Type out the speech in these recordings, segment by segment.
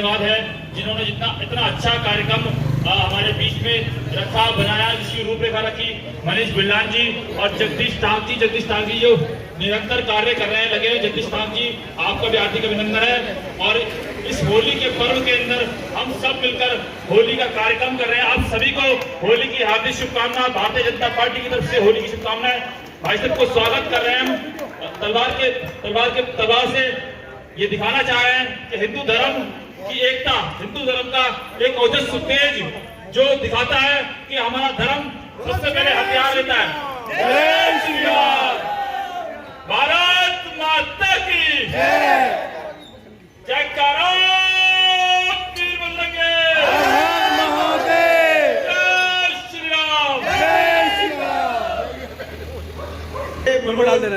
धन्यवाद है जिन्होंने इतना अच्छा कार्यक्रम हमारे बीच में रखा, बनाया, जिसकी रूपरेखा रखी। मनीष बिल्लान जी और जगदीश टांग जी जो निरंतर कार्य कर रहे हैं, लगे हैं। जगदीश टांग जी, आपका भी हार्दिक अभिनंदन है। और इस होली के पर्व के अंदर हम सब मिलकर होली का कार्यक्रम कर रहे हैं। आप सभी को होली की हार्दिक शुभकामनाएं। भारतीय जनता पार्टी की तरफ से होली की शुभकामनाएं। भाई साहब को स्वागत कर रहे हैं हम। तलवार से ये दिखाना चाह रहे हैं कि हिंदू धर्म की एकता, हिंदू धर्म का एक ओजस्वी तेज जो दिखाता है कि हमारा धर्म सबसे पहले हथियार लेता है। जय श्री राम, भारत माता की जयकारा। वीर बजरंगी, जय श्री राम, जय श्री राम।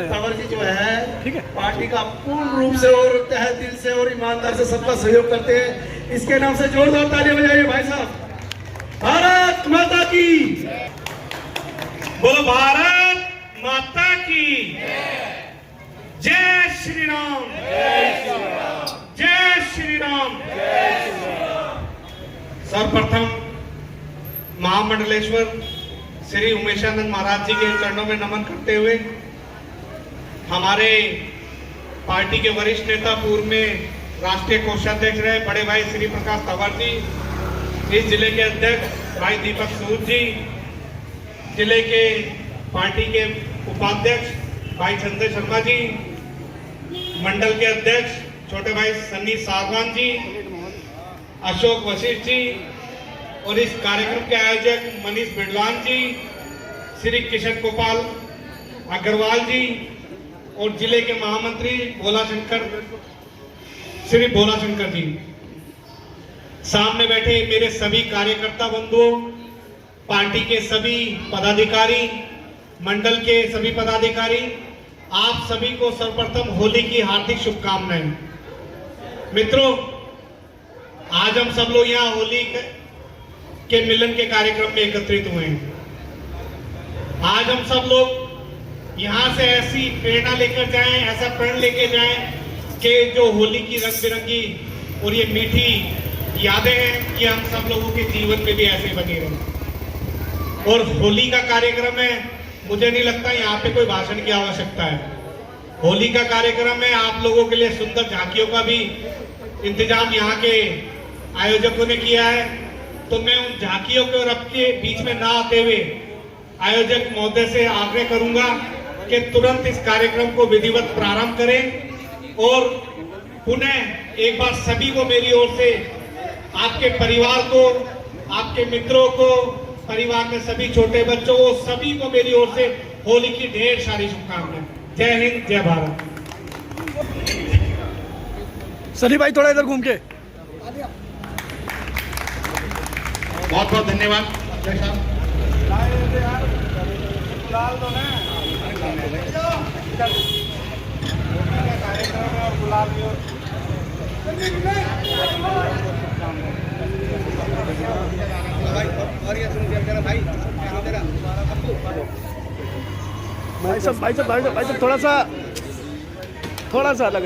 तंवर जी जो है पार्टी का पूर्ण रूप से और तहे दिल से और ईमानदार से सबका सहयोग करते हैं। इसके नाम से जोरदार तालियां बजाइए भाई साहब। भारत माता की बोलो, भारत माता की जय श्री राम, जय श्री राम। सर्वप्रथम महामंडलेश्वर श्री उमेशानंद महाराज जी के चरणों में नमन करते हुए हमारे पार्टी के वरिष्ठ नेता, पूर्व में राष्ट्रीय कोषाध्यक्ष रहे बड़े भाई श्री प्रकाश तंवर जी, इस जिले के अध्यक्ष भाई दीपक सूद जी, जिले के पार्टी के उपाध्यक्ष भाई चंद्र शर्मा जी, मंडल के अध्यक्ष छोटे भाई सन्नी सागवान जी, अशोक वशिष्ठ जी, और इस कार्यक्रम के आयोजक मनीष बिड़लान जी, श्री किशन गोपाल अग्रवाल जी, और जिले के महामंत्री श्री भोला शंकर जी, सामने बैठे मेरे सभी कार्यकर्ता बंधुओं, पार्टी के सभी पदाधिकारी, मंडल के सभी पदाधिकारी, आप सभी को सर्वप्रथम होली की हार्दिक शुभकामनाएं। मित्रों, आज हम सब लोग यहाँ होली के मिलन के कार्यक्रम में एकत्रित हुए हैं। आज हम सब लोग यहाँ से ऐसी प्रेरणा लेकर जाएं, ऐसा प्रण लेके जाएं कि जो होली की रंग बिरंगी और ये मीठी यादें हैं, ये हम सब लोगों के जीवन में भी ऐसे बनी रहें। और होली का कार्यक्रम है, मुझे नहीं लगता यहाँ पे कोई भाषण की आवश्यकता है। होली का कार्यक्रम है, आप लोगों के लिए सुंदर झांकियों का भी इंतजाम यहाँ के आयोजकों ने किया है। तो मैं उन झांकियों के और आपके बीच में ना आते हुए आयोजक महोदय से आग्रह करूंगा कि तुरंत इस कार्यक्रम को विधिवत प्रारंभ करें। और पुनः एक बार सभी को मेरी ओर से, आपके परिवार को, आपके मित्रों को, परिवार में सभी छोटे बच्चों को, सभी को मेरी ओर से होली की ढेर सारी शुभकामनाएं। जय हिंद, जय भारत। सनी भाई थोड़ा इधर घूम के। बहुत बहुत धन्यवाद अध्यक्ष साहब। भाई साहब थोड़ा सा अलग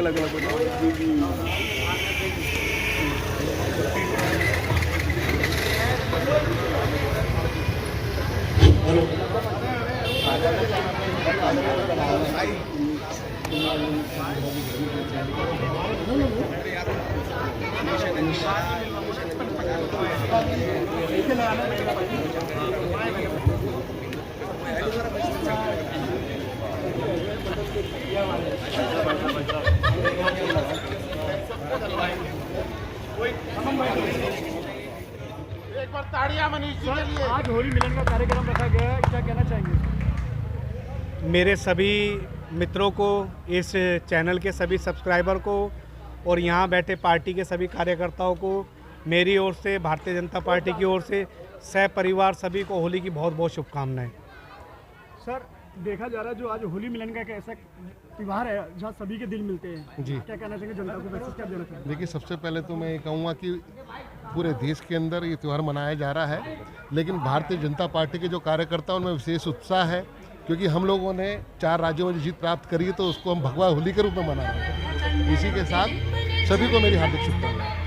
एक बार ताड़ियां मनीष जी के लिए। आज होली मिलन का कार्यक्रम रखा गया है, क्या कहना चाहेंगे? मेरे सभी मित्रों को, इस चैनल के सभी सब्सक्राइबर को और यहाँ बैठे पार्टी के सभी कार्यकर्ताओं को मेरी ओर से, भारतीय जनता पार्टी की ओर से, सह परिवार सभी को होली की बहुत बहुत शुभकामनाएं। सर, देखा जा रहा है जो आज होली मिलन का एक ऐसा त्यौहार है जहाँ सभी के दिल मिलते हैं जी। क्या कहना चाहिए जनता को, मैसेज क्या देना चाहिए? देखिए, सबसे पहले तो मैं ये कहूँगा कि पूरे देश के अंदर ये त्यौहार मनाया जा रहा है, लेकिन भारतीय जनता पार्टी के जो कार्यकर्ता उनमें विशेष उत्साह है, क्योंकि हम लोगों ने 4 राज्यों में जीत प्राप्त करी है, तो उसको हम भगवा होली के रूप में मना रहे हैं। इसी के साथ सभी को मेरी हार्दिक शुभकामनाएं।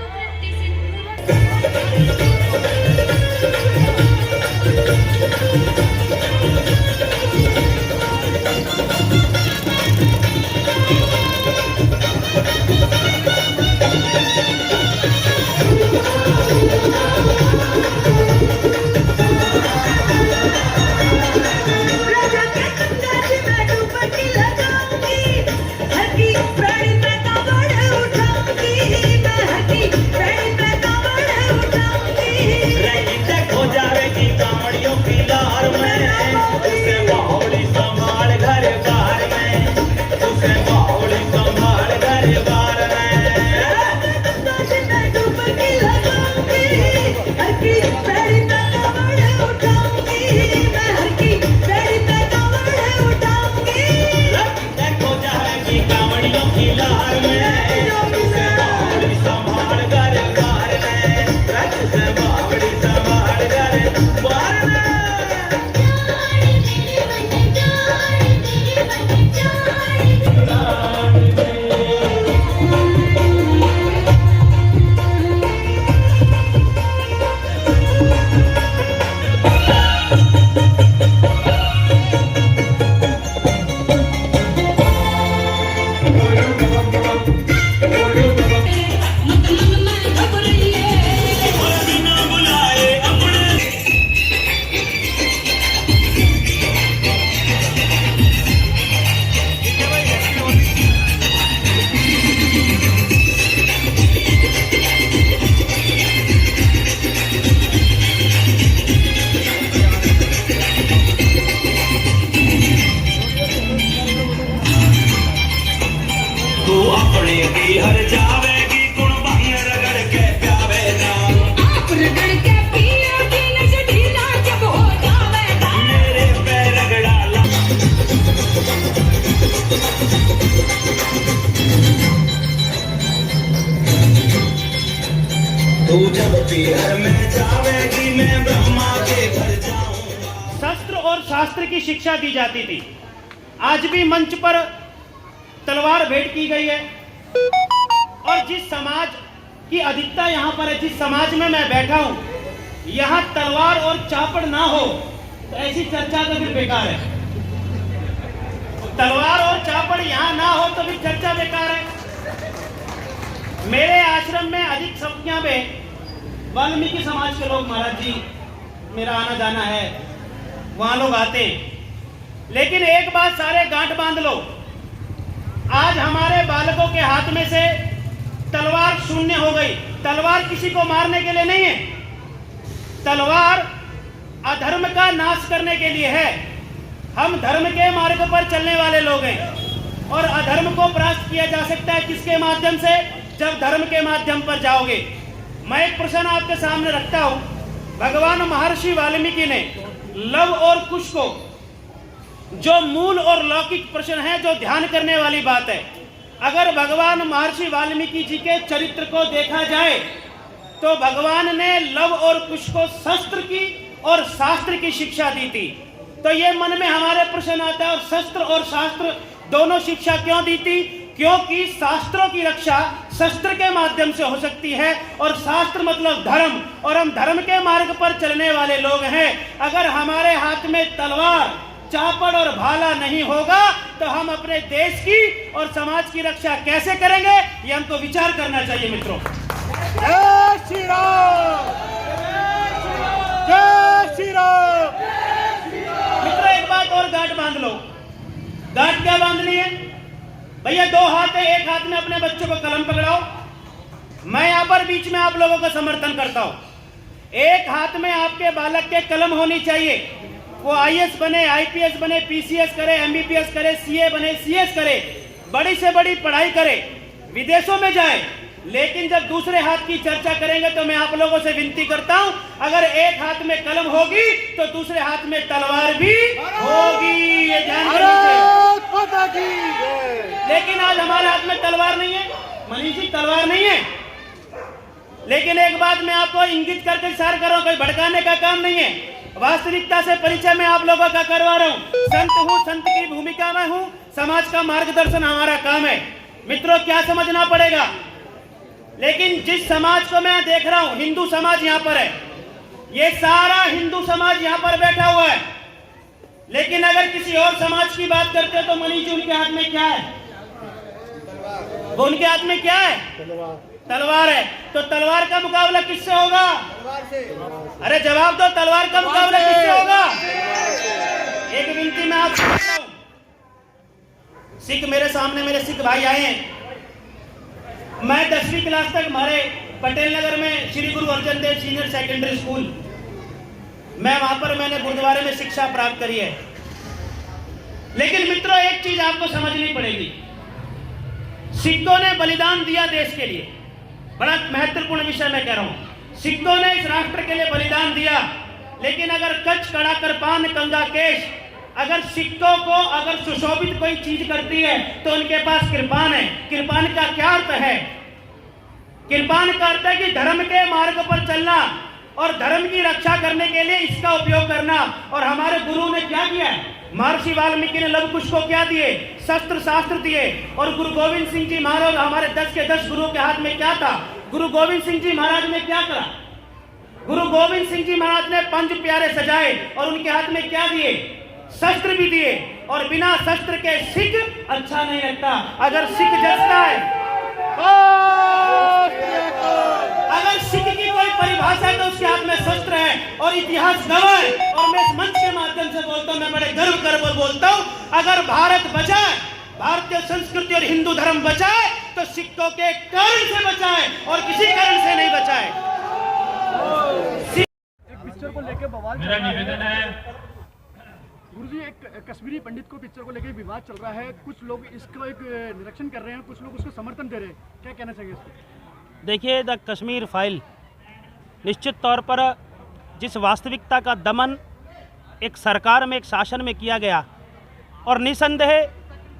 शस्त्र और शास्त्र की शिक्षा दी जाती थी। आज भी मंच पर तलवार भेंट की गई है और जिस समाज की अधिकता यहाँ पर है, जिस समाज में मैं बैठा हूँ, यहाँ तलवार और चापड़ ना हो तो ऐसी चर्चा तो फिर बेकार है। तलवार और चापड़ यहाँ ना हो तो भी चर्चा बेकार है। मेरे आश्रम में अधिक संख्या में वाल्मीकि समाज के लोग, महाराज जी मेरा आना जाना है, वहां लोग आते हैं। लेकिन एक बात सारे गांठ बांध लो, आज हमारे बालकों के हाथ में से तलवार शून्य हो गई। तलवार किसी को मारने के लिए नहीं है, तलवार अधर्म का नाश करने के लिए है। हम धर्म के मार्ग पर चलने वाले लोग हैं और अधर्म को परास्त किया जा सकता है किसके माध्यम से? जब धर्म के माध्यम पर जाओगे। मैं एक प्रश्न आपके सामने रखता हूं। भगवान महर्षि वाल्मीकि ने लव और कुश को, जो मूल और लौकिक प्रश्न है, जो ध्यान करने वाली बात है, अगर भगवान महर्षि वाल्मीकि जी के चरित्र को देखा जाए तो भगवान ने लव और कुश को शस्त्र की और शास्त्र की शिक्षा दी थी। तो ये मन में हमारे प्रश्न आता है, और शस्त्र और शास्त्र दोनों शिक्षा क्यों दी थी? क्योंकि शास्त्रों की रक्षा शस्त्र के माध्यम से हो सकती है और शास्त्र मतलब धर्म, और हम धर्म के मार्ग पर चलने वाले लोग हैं। अगर हमारे हाथ में तलवार, चापड़ और भाला नहीं होगा तो हम अपने देश की और समाज की रक्षा कैसे करेंगे? ये हमको विचार करना चाहिए मित्रों। जय श्री राम, जय श्री राम। मित्रों एक बात और गांठ बांध लो। गांठ क्या बांधनी है भैया? दो हाथ है, एक हाथ में अपने बच्चों को कलम पकड़ाओ। मैं यहाँ पर बीच में आप लोगों का समर्थन करता हूँ। एक हाथ में आपके बालक के कलम होनी चाहिए, वो आईएएस बने, आईपीएस बने, पीसीएस करे, एमबीबीएस करे, सीए बने, सीएस करे, बड़ी से बड़ी पढ़ाई करे, विदेशों में जाए। लेकिन जब दूसरे हाथ की चर्चा करेंगे तो मैं आप लोगों से विनती करता हूं, अगर एक हाथ में कलम होगी तो दूसरे हाथ में तलवार भी होगी, ये ध्यान रखना चाहिए। लेकिन आज हमारे हाथ में तलवार नहीं है, मनीष जी तलवार नहीं है। लेकिन एक बात मैं आपको इंगित करके इशारा कर रहा हूं, कोई भड़काने का काम नहीं है, वास्तविकता से परिचय मैं आप लोगों का करवा रहा हूं। संत हूं, संत की भूमिका में हूं, समाज का मार्गदर्शन हमारा काम है। मित्रों क्या समझना पड़ेगा? लेकिन जिस समाज को मैं देख रहा हूं, हिंदू समाज यहां पर है, ये सारा हिंदू समाज यहां पर बैठा हुआ है। लेकिन अगर किसी और समाज की बात करते हैं तो मनीष जी उनके हाथ में क्या है? वो उनके हाथ में क्या है? तलवार है। तो तलवार का मुकाबला किससे होगा? अरे जवाब दो, तलवार का मुकाबला किससे होगा? एक विनती मैं आपसे करता हूं, सिख मेरे सामने, मेरे सिख भाई आए हैं। मैं 10वीं क्लास तक हमारे पटेल नगर में Shri Guru Arjan Dev senior secondary school, मैं वहां पर मैंने गुरुद्वारे में शिक्षा प्राप्त करी है। लेकिन मित्रों, एक चीज आपको समझनी पड़ेगी, सिखों ने बलिदान दिया देश के लिए, बड़ा महत्वपूर्ण विषय मैं कह रहा हूं। सिखों ने इस राष्ट्र के लिए बलिदान दिया, लेकिन अगर कच्छ कड़ा कृपान कंगा केश, अगर सिखों को अगर सुशोभित कोई चीज करती है तो उनके पास कृपान है। कृपान का क्या अर्थ है? कृपान का अर्थ है कि धर्म के मार्ग पर चलना और धर्म की रक्षा करने के लिए इसका उपयोग करना। और हमारे गुरु ने क्या किया है? महर्षि वाल्मीकि ने लव कुश को क्या दिए? शस्त्र शास्त्र दिए। और गुरु गोविंद सिंह जी महाराज, हमारे 10 के 10 गुरुओं के हाथ में क्या था? गुरु गोविंद सिंह जी महाराज ने क्या करा? गुरु गोविंद सिंह जी महाराज ने 5 प्यारे सजाए और उनके हाथ में क्या दिए? शस्त्र भी दिए। और बिना शस्त्र के सिख अच्छा नहीं लगता। अगर सिख जचता है, अगर सिख की कोई परिभाषा है तो उसके हाथ में शस्त्र है और इतिहास गवाह है। और मैं इस मंच के माध्यम से बोलता हूं, मैं बड़े गर्व कर बोलता हूं, अगर भारत बचाए, भारतीय संस्कृति और हिंदू धर्म बचाए तो सिखों के कारण से बचाए और किसी कारण से नहीं बचाए। एक पिक्चर को लेकर बवाल मेरा निवेदन है, गुरुजी, एक कश्मीरी पंडित को पिक्चर को लेकर विवाद चल रहा है, कुछ लोग इसको एक निरीक्षण कर रहे हैं, कुछ लोग उसको समर्थन दे रहे हैं, क्या कहना चाहिए इस पर? देखिए, द कश्मीर फाइल निश्चित तौर पर जिस वास्तविकता का दमन एक सरकार में, एक शासन में किया गया, और निसंदेह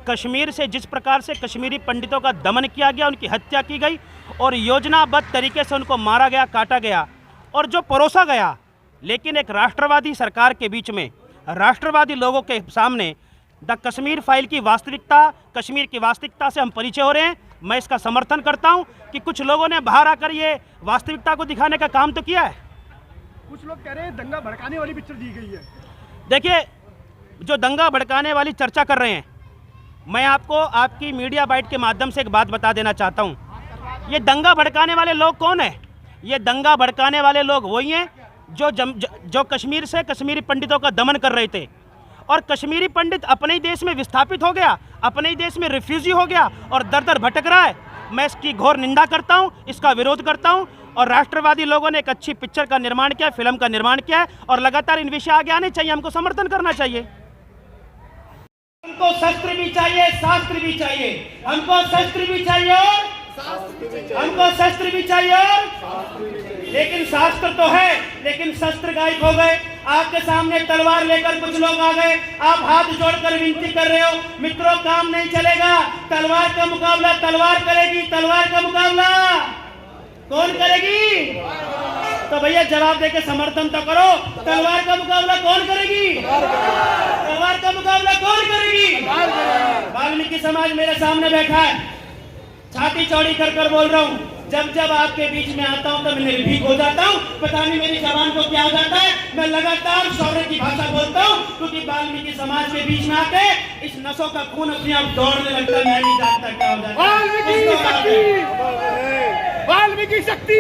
कश्मीर से जिस प्रकार से कश्मीरी पंडितों का दमन किया गया, उनकी हत्या की गई और योजनाबद्ध तरीके से उनको मारा गया, काटा गया और जो परोसा गया, लेकिन एक राष्ट्रवादी सरकार के बीच में, राष्ट्रवादी लोगों के सामने द कश्मीर फाइल की वास्तविकता, कश्मीर की वास्तविकता से हम परिचय हो रहे हैं। मैं इसका समर्थन करता हूं कि कुछ लोगों ने बाहर आकर ये वास्तविकता को दिखाने का काम तो किया है। कुछ लोग कह रहे हैं दंगा भड़काने वाली पिक्चर दी गई है। देखिए, जो दंगा भड़काने वाली चर्चा कर रहे हैं, मैं आपको आपकी मीडिया बाइट के माध्यम से एक बात बता देना चाहता हूं। ये दंगा भड़काने वाले लोग कौन है? ये दंगा भड़काने वाले लोग वही हैं जो कश्मीर से कश्मीरी पंडितों का दमन कर रहे थे। और कश्मीरी पंडित अपने ही देश में विस्थापित हो गया, अपने ही देश में रिफ्यूजी हो गया और दर दर भटक रहा है। मैं इसकी घोर निंदा करता हूं, इसका विरोध करता हूं। और राष्ट्रवादी लोगों ने एक अच्छी पिक्चर का निर्माण किया, फिल्म का निर्माण किया है और लगातार इन विषय आगे आने चाहिए, हमको समर्थन करना चाहिए। हमको शस्त्र भी चाहिए, शास्त्र भी चाहिए, हमको शस्त्र भी चाहिए और हमको शस्त्र भी चाहिए लेकिन शास्त्र तो है, लेकिन शस्त्र गायब हो गए। आपके सामने तलवार लेकर कुछ लोग आ गए, आप हाथ जोड़कर विनती कर रहे हो, मित्रों काम नहीं चलेगा। तलवार का मुकाबला तलवार करेगी, तलवार का मुकाबला कौन करेगी? तो भैया जवाब देके समर्थन तो करो। तलवार का मुकाबला कौन करेगी? तलवार का मुकाबला कौन करेगी? वाल्मीकि समाज मेरे सामने बैठा है, छाती चौड़ी कर बोल रहा हूँ। जब जब आपके बीच में आता हूँ तो मैं निर्भीक हो जाता हूँ, पता नहीं मेरी जबान को क्या हो जाता है। मैं लगातार शौर्य की भाषा बोलता हूँ क्योंकि वाल्मीकि समाज के बीच में आके इस नसों का खून अपने आप दौड़ने लगता है। मैं नहीं जानता क्या हो जाता है। वाल्मीकि शक्ति,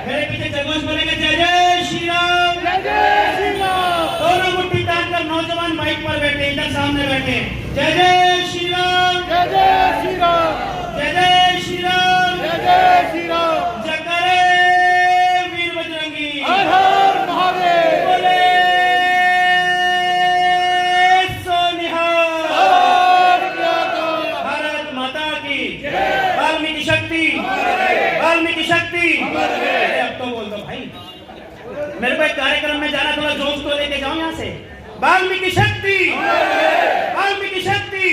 मेरे पीछे जयघोष बोलेंगे, जय जय श्री राम, जय जय श्री राम। दोनों मुट्ठी तानकर नौजवान बाइक पर बैठे, इधर सामने बैठे, जय जय श्री राम, जय जय श्री राम, जय जय श्री राम, जय जय श्री राम। जयकारे वीर बजरंगी, हर हर महादेव, बोले सो निहाल, भारत माता की जय, वाल्मीकि शक्ति, वाल्मीकि शक्ति। अब तो बोल दो भाई, मेरे को एक कार्यक्रम में जाना, थोड़ा जोश तो लेके जाओ यहाँ से। वाल्मीकि शक्ति, वाल्मीकि शक्ति।